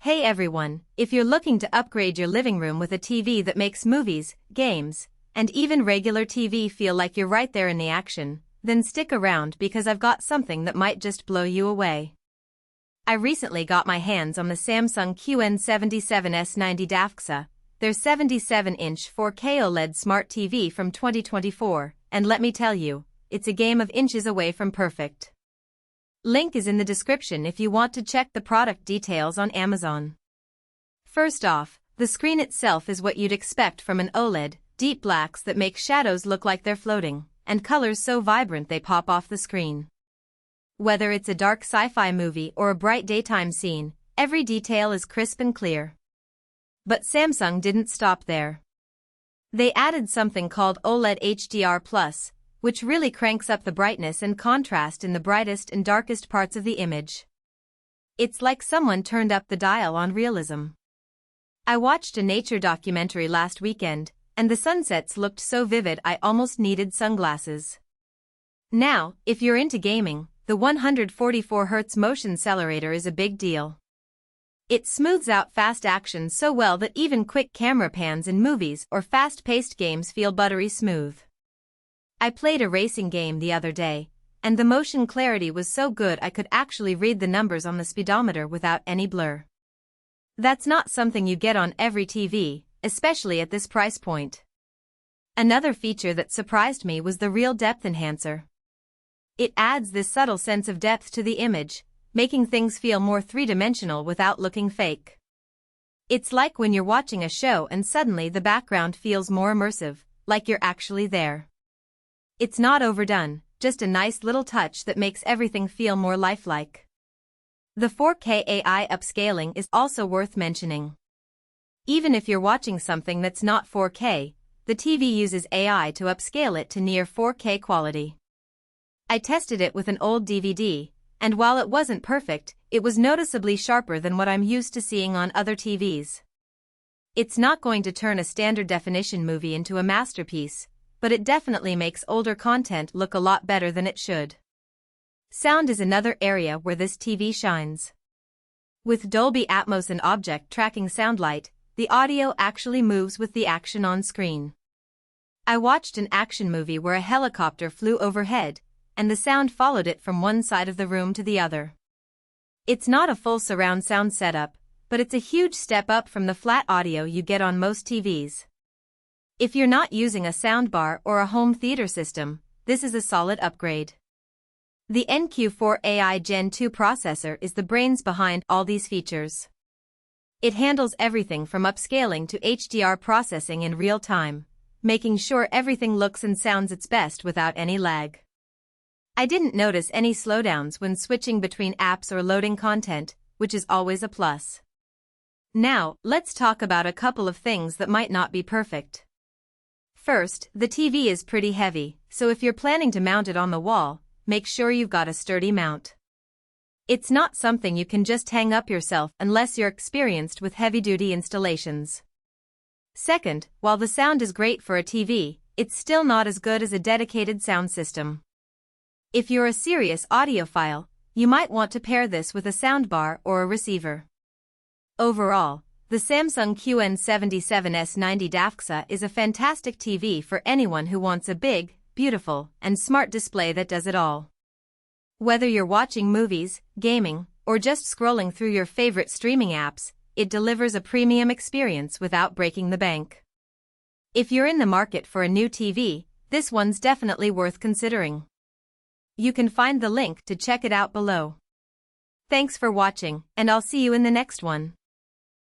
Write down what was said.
Hey everyone, if you're looking to upgrade your living room with a TV that makes movies, games, and even regular TV feel like you're right there in the action, then stick around because I've got something that might just blow you away. I recently got my hands on the Samsung QN77S90DAFXZA, their 77-inch 4K OLED Smart TV from 2024, and let me tell you, it's a game of inches away from perfect. Link is in the description if you want to check the product details on Amazon. First off, the screen itself is what you'd expect from an OLED, deep blacks that make shadows look like they're floating, and colors so vibrant they pop off the screen. Whether it's a dark sci-fi movie or a bright daytime scene, every detail is crisp and clear. But Samsung didn't stop there. They added something called OLED HDR+, which really cranks up the brightness and contrast in the brightest and darkest parts of the image. It's like someone turned up the dial on realism. I watched a nature documentary last weekend, and the sunsets looked so vivid I almost needed sunglasses. Now, if you're into gaming, the 144Hz motion accelerator is a big deal. It smooths out fast action so well that even quick camera pans in movies or fast-paced games feel buttery smooth. I played a racing game the other day, and the motion clarity was so good I could actually read the numbers on the speedometer without any blur. That's not something you get on every TV, especially at this price point. Another feature that surprised me was the Real Depth Enhancer. It adds this subtle sense of depth to the image, making things feel more three-dimensional without looking fake. It's like when you're watching a show and suddenly the background feels more immersive, like you're actually there. It's not overdone, just a nice little touch that makes everything feel more lifelike. The 4K AI upscaling is also worth mentioning. Even if you're watching something that's not 4K, the TV uses AI to upscale it to near 4K quality. I tested it with an old DVD, and while it wasn't perfect, it was noticeably sharper than what I'm used to seeing on other TVs. It's not going to turn a standard definition movie into a masterpiece, but it definitely makes older content look a lot better than it should. Sound is another area where this TV shines. With Dolby Atmos and object tracking sound light, the audio actually moves with the action on screen. I watched an action movie where a helicopter flew overhead, and the sound followed it from one side of the room to the other. It's not a full surround sound setup, but it's a huge step up from the flat audio you get on most TVs. If you're not using a soundbar or a home theater system, this is a solid upgrade. The NQ4 AI Gen 2 processor is the brains behind all these features. It handles everything from upscaling to HDR processing in real time, making sure everything looks and sounds its best without any lag. I didn't notice any slowdowns when switching between apps or loading content, which is always a plus. Now, let's talk about a couple of things that might not be perfect. First, the TV is pretty heavy, so if you're planning to mount it on the wall, make sure you've got a sturdy mount. It's not something you can just hang up yourself unless you're experienced with heavy-duty installations. Second, while the sound is great for a TV, it's still not as good as a dedicated sound system. If you're a serious audiophile, you might want to pair this with a soundbar or a receiver. Overall, the Samsung QN77S90DAFXZA is a fantastic TV for anyone who wants a big, beautiful, and smart display that does it all. Whether you're watching movies, gaming, or just scrolling through your favorite streaming apps, it delivers a premium experience without breaking the bank. If you're in the market for a new TV, this one's definitely worth considering. You can find the link to check it out below. Thanks for watching, and I'll see you in the next one.